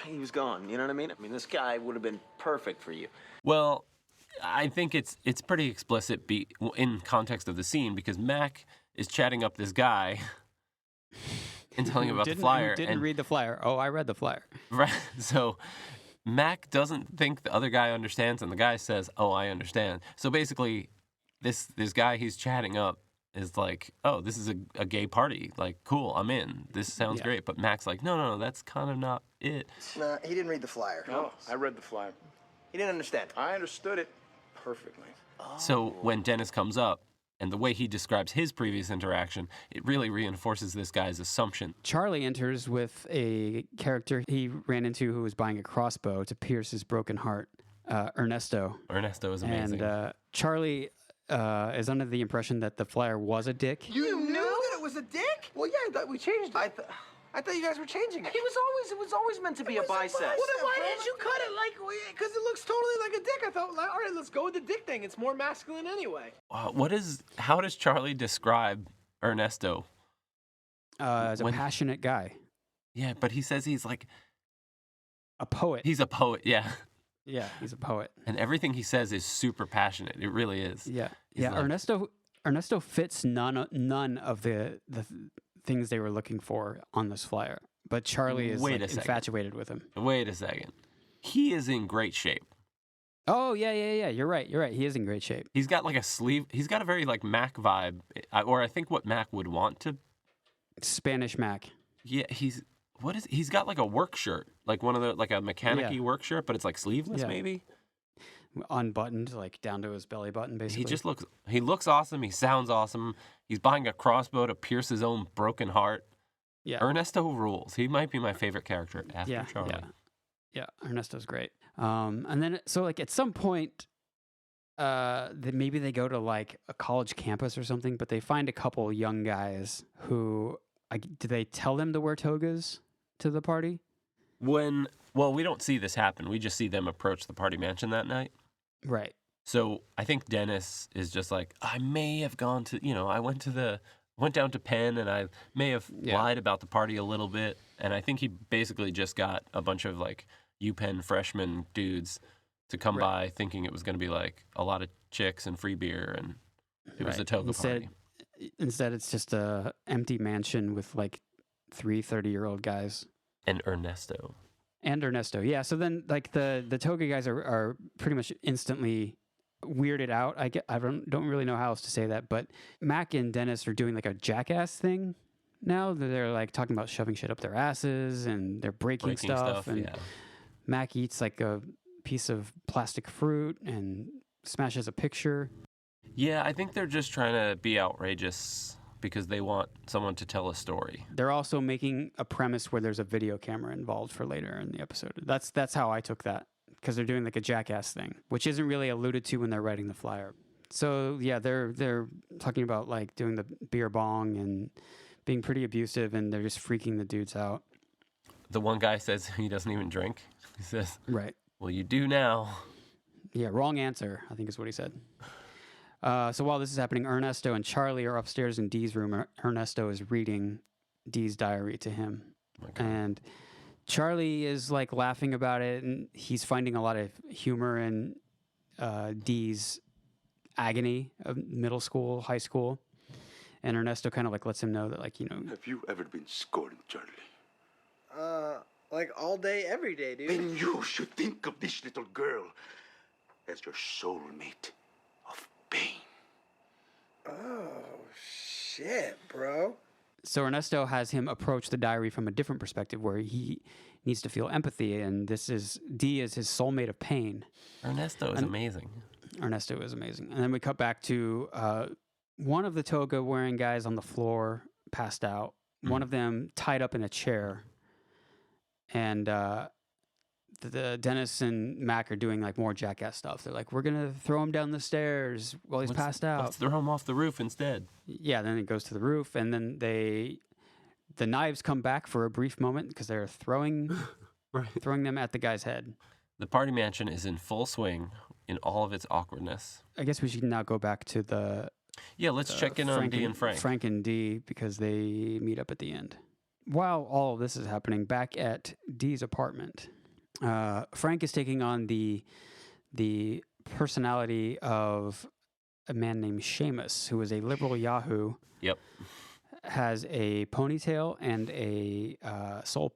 he was gone. You know what I mean? I mean, this guy would have been perfect for you. Well, I think it's pretty explicit in context of the scene because Mac is chatting up this guy and telling him about the flyer. Didn't read the flyer. Oh, I read the flyer. Right. So Mac doesn't think the other guy understands, and the guy says, "Oh, I understand." So basically, this guy he's chatting up is like, oh, this is a gay party. Like, cool, I'm in. This sounds Yeah. great. But Mac's like, no, that's kind of not it. Nah, he didn't read the flyer. No, I read the flyer. He didn't understand. I understood it perfectly. So when Dennis comes up, and the way he describes his previous interaction, it really reinforces this guy's assumption. Charlie enters with a character he ran into who was buying a crossbow to pierce his broken heart, Ernesto. Ernesto is amazing. And Charlie is under the impression that the flyer was a dick. You knew that it was a dick? Well, yeah, we changed it. I thought you guys were changing it. It was always meant to be a bicep. Well, then why didn't you cut it like? Because it looks totally like a dick. I thought, like, all right, let's go with the dick thing. It's more masculine anyway. How does Charlie describe Ernesto? As a When- passionate guy, Yeah, but he says he's like, a poet. he's a poet, yeah. Yeah, he's a poet. And everything he says is super passionate. It really is. Yeah, He's yeah. like- Ernesto fits none of the things they were looking for on this flyer, but Charlie is Wait like, a second. infatuated with him. Wait a second. He is in great shape. Oh yeah. You're right. He is in great shape. He's got like a sleeve. He's got a very like Mac vibe, or I think what Mac would want to. Spanish Mac. Yeah, he's got like a work shirt, like one of the like a mechanic-y work shirt, but it's like sleeveless Yeah. maybe. Unbuttoned, like down to his belly button, basically. He looks awesome. He sounds awesome. He's buying a crossbow to pierce his own broken heart. yeah. Ernesto rules. He might be my favorite character after Charlie. Yeah, Ernesto's great. And then so like at some point, maybe they go to like a college campus or something, but they find a couple young guys who do they tell them to wear togas to the party? Well, we don't see this happen. We just see them approach the party mansion that night. Right. So I think Dennis is just like, I may have gone to, I went down to Penn and I may have lied about the party a little bit. And I think he basically just got a bunch of like UPenn freshman dudes to come by thinking it was going to be like a lot of chicks and free beer. And it was a toga party. Instead, it's just a empty mansion with like 3 30-year-old guys. And Ernesto. Yeah. So then, like the toga guys are pretty much instantly weirded out. I don't really know how else to say that, but Mac and Dennis are doing like a jackass thing now. They're like talking about shoving shit up their asses and they're breaking stuff. And Mac eats like a piece of plastic fruit and smashes a picture. Yeah, I think they're just trying to be outrageous because they want someone to tell a story. They're also making a premise where there's a video camera involved for later in the episode. That's how I took that, because they're doing like a jackass thing, which isn't really alluded to when they're writing the flyer. So yeah, they're talking about like doing the beer bong and being pretty abusive, and they're just freaking the dudes out. The one guy says he doesn't even drink. He says, Right. well, you do now. Yeah, wrong answer, I think is what he said. So while this is happening, Ernesto and Charlie are upstairs in Dee's room. Ernesto is reading Dee's diary to him. Okay. And Charlie is like laughing about it, and he's finding a lot of humor in Dee's agony of middle school, high school. And Ernesto kind of like lets him know that, like, Have you ever been scorned, Charlie? Like all day, every day, dude. Then you should think of this little girl as your soulmate of pain. Oh, shit, bro. So Ernesto has him approach the diary from a different perspective, where he needs to feel empathy, and Dee is his soulmate of pain. Ernesto is amazing. Ernesto is amazing. And then we cut back to one of the toga wearing guys on the floor, passed out. One of them tied up in a chair. And the Dennis and Mac are doing like more jackass stuff. They're like, we're going to throw him down the stairs while he's passed out. Let's throw him off the roof instead. Yeah, then it goes to the roof, and then the knives come back for a brief moment because they're throwing them at the guy's head. The party mansion is in full swing in all of its awkwardness. I guess we should now go back to the let's check in on Dee and Frank. Frank and Dee, because they meet up at the end. While all of this is happening, back at Dee's apartment, Frank is taking on the personality of a man named Seamus, who is a liberal Yahoo. Yep. Has a ponytail and a soul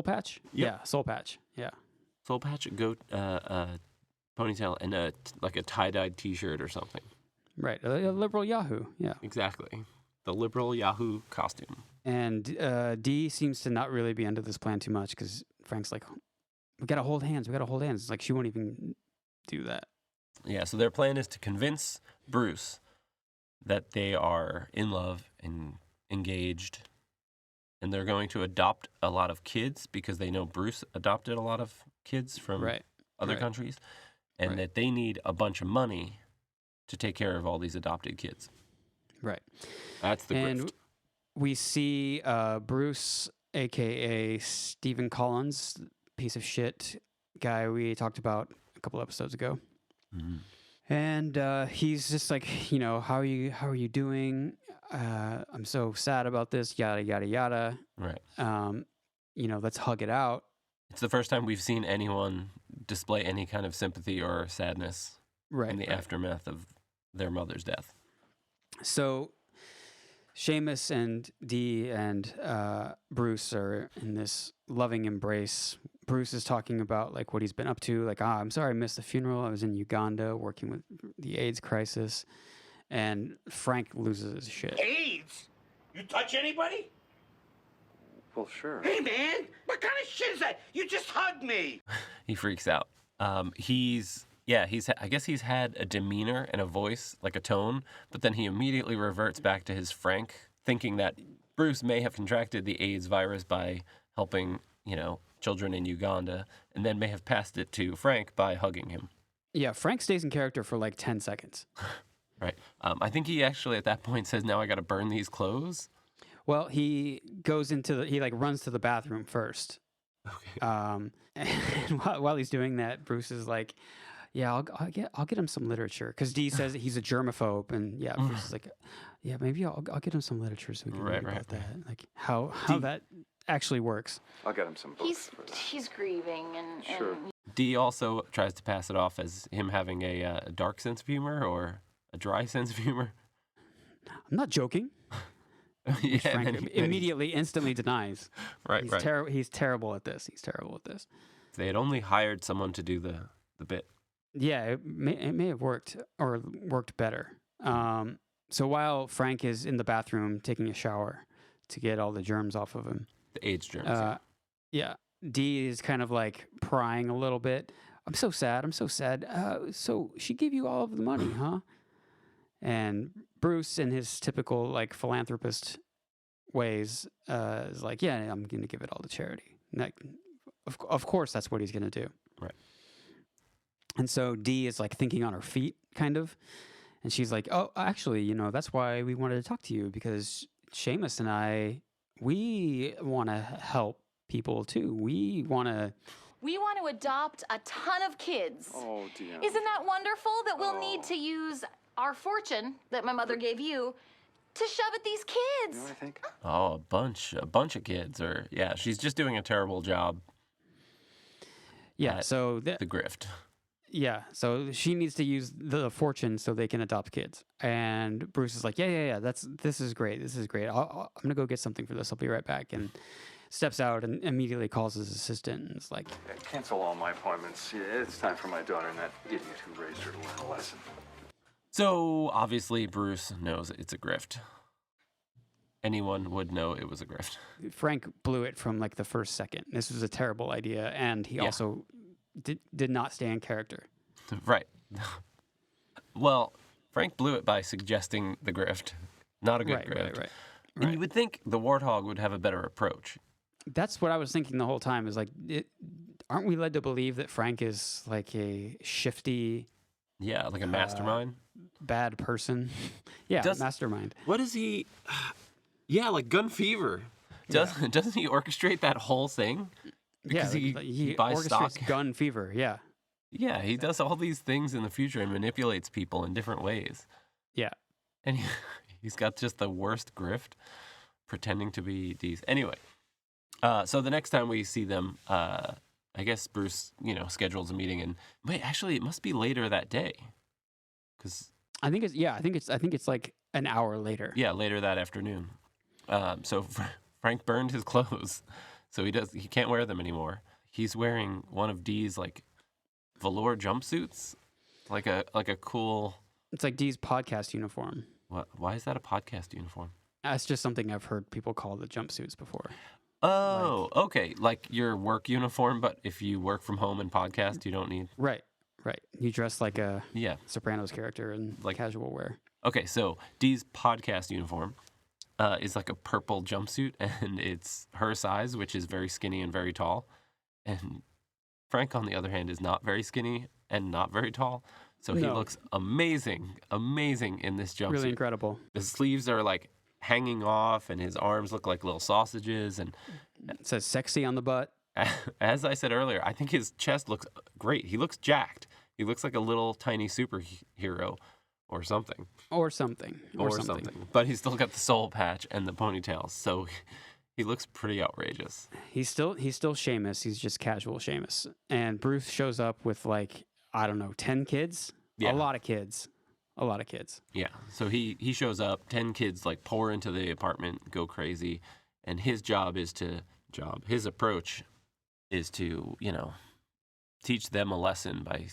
patch? Yep. Yeah, soul patch. Yeah. Soul patch, goat, ponytail, and a tie-dyed T-shirt or something. Right, a liberal Yahoo, yeah. Exactly. The liberal Yahoo costume. And Dee seems to not really be into this plan too much because Frank's like, we gotta hold hands. It's like she won't even do that. Yeah, so their plan is to convince Bruce that they are in love and engaged, and they're going to adopt a lot of kids because they know Bruce adopted a lot of kids from other countries, and that they need a bunch of money to take care of all these adopted kids. Right. That's the and grift. We see Bruce, a.k.a. Stephen Collins, piece of shit guy we talked about a couple episodes ago. Mm-hmm. And he's just like, you know, how are you doing? I'm so sad about this, yada, yada, yada. Right. You know, let's hug it out. It's the first time we've seen anyone display any kind of sympathy or sadness in the aftermath of their mother's death. So Seamus and Dee and Bruce are in this loving embrace. Bruce is talking about like what he's been up to. Like, I'm sorry I missed the funeral. I was in Uganda working with the AIDS crisis. And Frank loses his shit. AIDS? You touch anybody? Well, sure. Hey, man, what kind of shit is that? You just hugged me. He freaks out. I guess he's had a demeanor and a voice, like a tone, but then he immediately reverts back to his Frank, thinking that Bruce may have contracted the AIDS virus by helping, you know, children in Uganda, and then may have passed it to Frank by hugging him. Yeah, Frank stays in character for like 10 seconds. Right. I think he actually at that point says, now I got to burn these clothes. Well, he goes he like runs to the bathroom first. Okay. And while he's doing that, Bruce is like, yeah, I'll get him some literature. Because Dee says he's a germaphobe. And yeah, Bruce is like, yeah, maybe I'll get him some literature so we can read about that. Like how that actually works. I'll get him some books for that. He's grieving and Sure. Dee also tries to pass it off as him having a dark sense of humor or a dry sense of humor. I'm not joking. Yeah, Frank immediately, instantly denies. Right, He's terrible at this. They had only hired someone to do the bit. Yeah, it may have worked or worked better. So while Frank is in the bathroom taking a shower to get all the germs off of him, The AIDS germs. yeah, Dee is kind of like prying a little bit. I'm so sad. So she gave you all of the money, huh? And Bruce, in his typical like philanthropist ways, is like, yeah, I'm going to give it all to charity. Like, of course, that's what he's going to do. Right. And so Dee is like thinking on her feet, kind of. And she's like, oh, actually, you know, that's why we wanted to talk to you, because Seamus and I, we want to help people too. We want to adopt a ton of kids. Oh, dear. Isn't that wonderful that we'll need to use our fortune that my mother gave you to shove at these kids? You know what I think? Oh, a bunch of kids. She's just doing a terrible job. Yeah, so the grift. Yeah, so she needs to use the fortune so they can adopt kids. And Bruce is like, yeah, this is great. I'm gonna go get something for this. I'll be right back. And steps out and immediately calls his assistant and is like, Cancel all my appointments. Yeah, it's time for my daughter and that idiot who raised her to learn a lesson. So obviously Bruce knows it's a grift. Anyone would know it was a grift. Frank blew it from like the first second. This was a terrible idea, and he also did not stay in character. Right. Well, Frank blew it by suggesting the grift. Not a good grift. Right. And you would think the Warthog would have a better approach. That's what I was thinking the whole time. Is like, aren't we led to believe that Frank is like a shifty, like a mastermind, bad person? Mastermind. What is he? Yeah, like gun fever. Doesn't he orchestrate that whole thing? Because he buys stock. Gun fever. Yeah. Yeah, he does all these things in the future and manipulates people in different ways. Yeah. And he's got just the worst grift, pretending to be Dee's. Anyway, so the next time we see them, I guess Bruce, schedules a meeting, and wait, actually, it must be later that day, because I think it's like an hour later. Yeah, later that afternoon. So Frank burned his clothes, so he can't wear them anymore. He's wearing one of Dee's like velour jumpsuits, like a cool It's like Dee's podcast uniform. What? Why is that a podcast uniform? That's just something I've heard people call the jumpsuits before. Oh, okay. Like your work uniform, but if you work from home and podcast, you don't need. Right. You dress like a Yeah. Sopranos character in Like- casual wear. Okay, so Dee's podcast uniform is like a purple jumpsuit, and it's her size, which is very skinny and very tall. And Frank, on the other hand, is not very skinny and not very tall. So he No. looks amazing in this jumpsuit. Really incredible. The sleeves are like hanging off, and his arms look like little sausages. And It says sexy on the butt. as I said earlier, I think his chest looks great. He looks jacked. He looks like a little tiny superhero or something. Or something. But he's still got the soul patch and the ponytails, so he looks pretty outrageous. He's still Seamus. He's just casual Seamus. And Bruce shows up with like, I don't know, 10 kids? Yeah. A lot of kids. Yeah. So he shows up, 10 kids like pour into the apartment, go crazy, and his approach is to, teach them a lesson by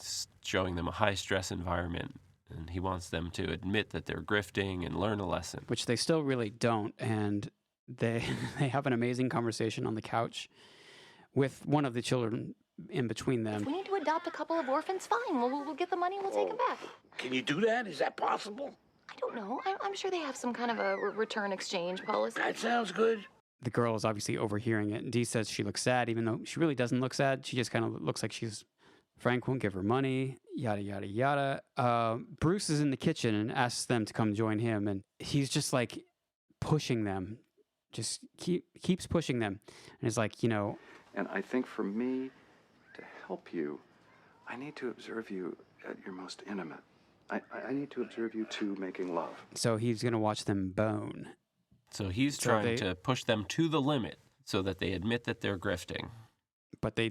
showing them a high stress environment. And he wants them to admit that they're grifting and learn a lesson. Which they still really don't. And they they have an amazing conversation on the couch with one of the children in between them. If we need to adopt a couple of orphans, fine. We'll get the money and we'll take them back. Can you do that? Is that possible? I don't know. I'm sure they have some kind of a return exchange policy. That sounds good. The girl is obviously overhearing it. And Dee says she looks sad, even though she really doesn't look sad. She just kind of looks like Frank won't give her money, yada, yada, yada. Bruce is in the kitchen and asks them to come join him. And he's just like pushing them, just keeps pushing them. And it's like, And I think for me to help you, I need to observe you at your most intimate. I need to observe you two making love. So he's going to watch them bone. So he's trying to push them to the limit so that they admit that they're grifting. But they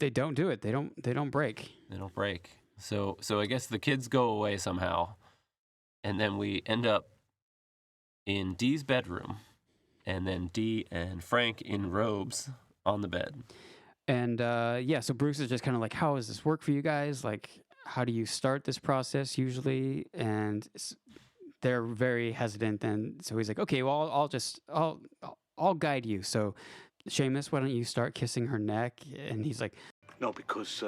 don't do it. They don't break. They don't break. So I guess the kids go away somehow, and then we end up in Dee's bedroom, and then Dee and Frank in robes on the bed. And so Bruce is just kind of like, how does this work for you guys? Like, how do you start this process usually? And they're very hesitant. And so he's like, okay, well, I'll guide you. So Seamus, why don't you start kissing her neck? And he's like, No, because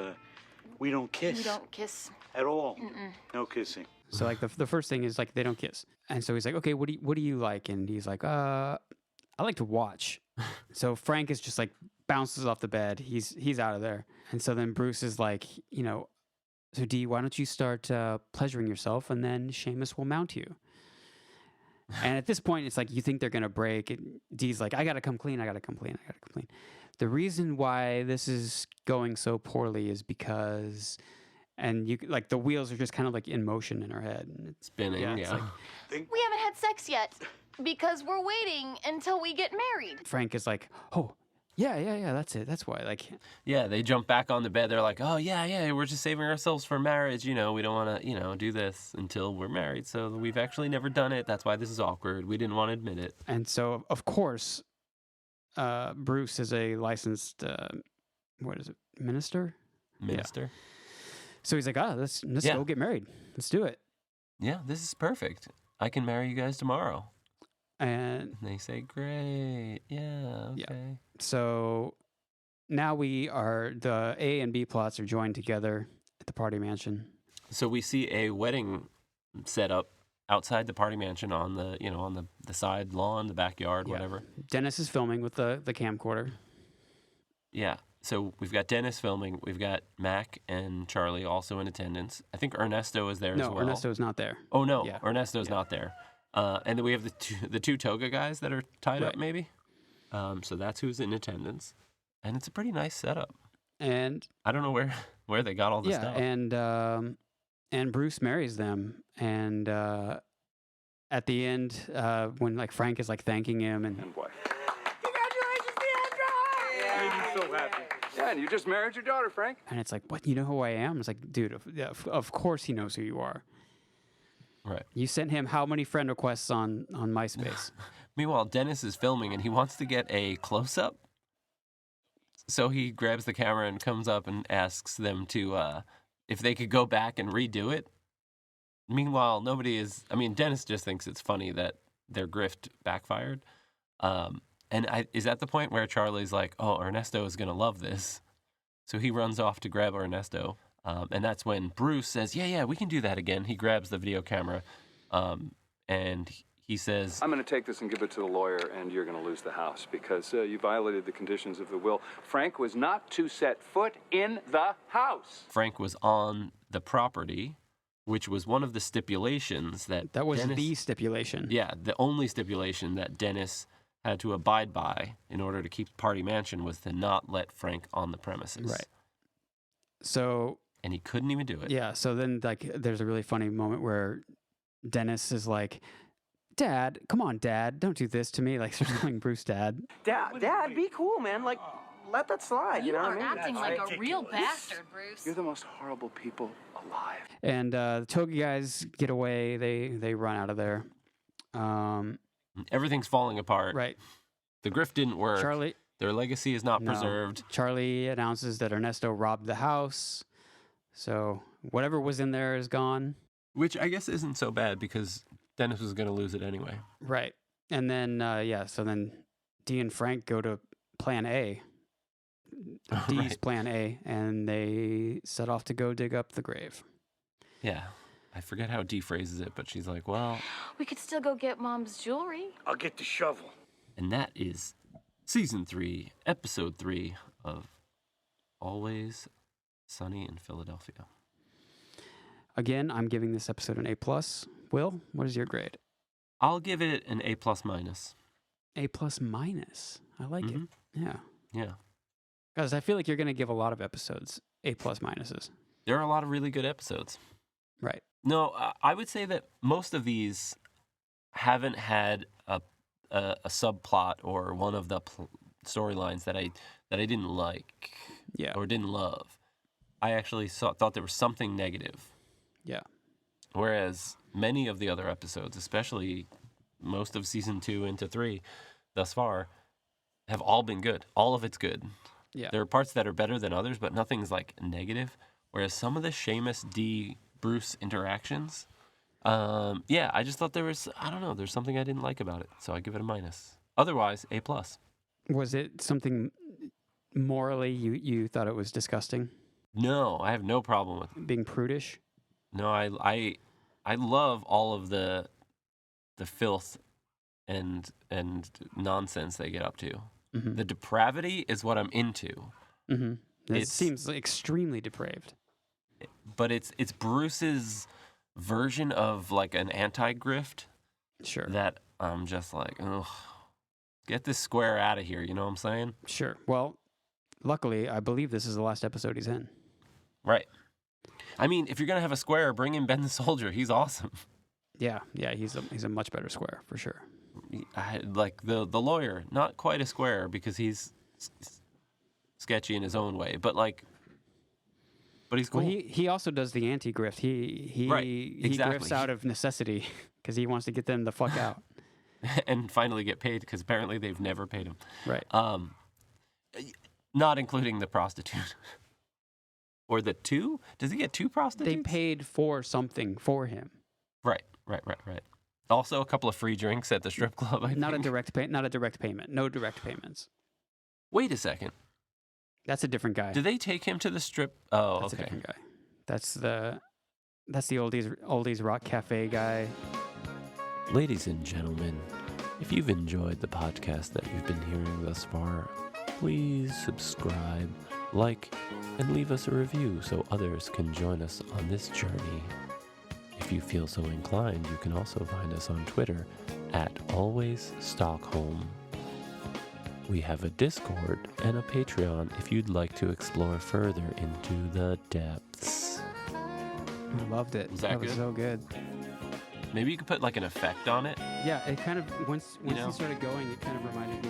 we don't kiss. We don't kiss. At all. Mm-mm. No kissing. so like the first thing is like, they don't kiss. And so he's like, okay, what do you like? And he's like, I like to watch. So Frank is just like bounces off the bed. He's out of there. And so then Bruce is like, so Dee, why don't you start pleasuring yourself, and then Seamus will mount you. And at this point, it's like you think they're gonna break. And Dee's like, I gotta come clean. The reason why this is going so poorly is because, and you like the wheels are just kind of like in motion in her head, and it's Spinning, yeah. yeah. It's like, We haven't had sex yet because we're waiting until we get married. Frank is like, oh, yeah, that's it. That's why. Like, Yeah, they jump back on the bed. They're like, oh, yeah, we're just saving ourselves for marriage. We don't want to, do this until we're married. So we've actually never done it. That's why this is awkward. We didn't want to admit it. and so of course, Bruce is a licensed, what is it, minister? Minister. So he's like, let's Yeah. go get married. Let's do it. Yeah, this is perfect. I can marry you guys tomorrow. And And they say, great. Yeah, okay. Yeah. so now the A and B plots are joined together at the party mansion. So we see a wedding set up outside the party mansion on the, on the side lawn, the backyard, Yeah. whatever. Dennis is filming with the camcorder. Yeah. So we've got Dennis filming. We've got Mac and Charlie also in attendance. I think Ernesto is there as No, well. Ernesto's not there. Oh no, Yeah. Ernesto's not there. And then we have the two toga guys that are tied up, Right. maybe. So that's who's in attendance, and it's a pretty nice setup. And I don't know where they got all this stuff. and Bruce marries them, and at the end, when like Frank is like thanking him, and And wife. Congratulations, Leandra! Made me so happy. Yeah, and you just married your daughter, Frank. and it's like, what, you know who I am? It's like, dude, of course he knows who you are. Right. You sent him how many friend requests on MySpace? Meanwhile, Dennis is filming, and he wants to get a close up. So he grabs the camera and comes up and asks them to if they could go back and redo it. Meanwhile, nobody is. I mean, Dennis just thinks it's funny that their grift backfired. Is at the point where Charlie's like, "Oh, Ernesto is gonna love this," so he runs off to grab Ernesto, and that's when Bruce says, "Yeah, we can do that again." He grabs the video camera, and he says, I'm going to take this and give it to the lawyer, and you're going to lose the house because you violated the conditions of the will. Frank was not to set foot in the house. Frank was on the property, which was one of the stipulations that That was Dennis, the stipulation. Yeah, the only stipulation that Dennis had to abide by in order to keep Party Mansion was to not let Frank on the premises. Right. So. And he couldn't even do it. Yeah. So then, like, there's a really funny moment where Dennis is like, "Dad, come on, Dad, don't do this to me." Like, starts calling Bruce Dad. Dad, be cool, man. Like, let that slide. You know what I mean? acting like a real bastard, Bruce. You're the most horrible people alive. And the Togi guys get away. They run out of there. Everything's falling apart. Right. The grift didn't work. Charlie. Their legacy is not No. preserved. Charlie announces that Ernesto robbed the house. So whatever was in there is gone. Which I guess isn't so bad because Dennis was going to lose it anyway. Right. And then, so then Dee and Frank go to plan A. Dee's Right. plan A, and they set off to go dig up the grave. Yeah. I forget how Dee phrases it, but she's like, well. We could still go get Mom's jewelry. I'll get the shovel. And that is Season 3, Episode 3 of Always Sunny in Philadelphia. Again, I'm giving this episode an A+. Will, what is your grade? I'll give it an A+-. A+-. I like it. Yeah. Yeah. Because I feel like you're going to give a lot of episodes A+. There are a lot of really good episodes. Right. No, I would say that most of these haven't had a subplot or one of the storylines that I didn't like or didn't love. I actually thought there was something negative. Yeah. Whereas many of the other episodes, especially most of Season 2 into 3 thus far, have all been good. All of it's good. Yeah. There are parts that are better than others, but nothing's like negative. Whereas some of the Seamus D. Bruce interactions, I just thought there was, I don't know, there's something I didn't like about it. So I give it a minus. Otherwise, A+. Was it something morally you thought it was disgusting? No, I have no problem with it. Being prudish? No, I love all of the filth and nonsense they get up to. Mm-hmm. The depravity is what I'm into. Mm-hmm. It seems extremely depraved. But it's Bruce's version of like an anti-grift. Sure. That I'm just like, ugh, get this square out of here. You know what I'm saying? Sure. Well, luckily, I believe this is the last episode he's in. Right. I mean, if you're gonna have a square, bring in Ben the Soldier. He's awesome. Yeah, he's a much better square for sure. Like the lawyer, not quite a square because he's sketchy in his own way, but he's cool. Well, he also does the anti-grift. He grifts out of necessity because he wants to get them the fuck out and finally get paid because apparently they've never paid him. Right. Not including the prostitute. Or the two? Does he get two prostitutes? They paid for something for him. Right. Also, a couple of free drinks at the strip club. Not a direct payment. No direct payments. Wait a second. That's a different guy. Do they take him to the strip? Oh, That's okay. a different guy. That's the oldies rock cafe guy. Ladies and gentlemen, if you've enjoyed the podcast that you've been hearing thus far, please subscribe, like, and leave us a review so others can join us on this journey. If you feel so inclined, you can also find us on Twitter at AlwaysStockholm. We have a Discord and a Patreon if you'd like to explore further into the depths. I loved it. Was that was good? so good. Maybe you could put like an effect on it. Yeah, it kind of once You know? he started going, it kind of reminded me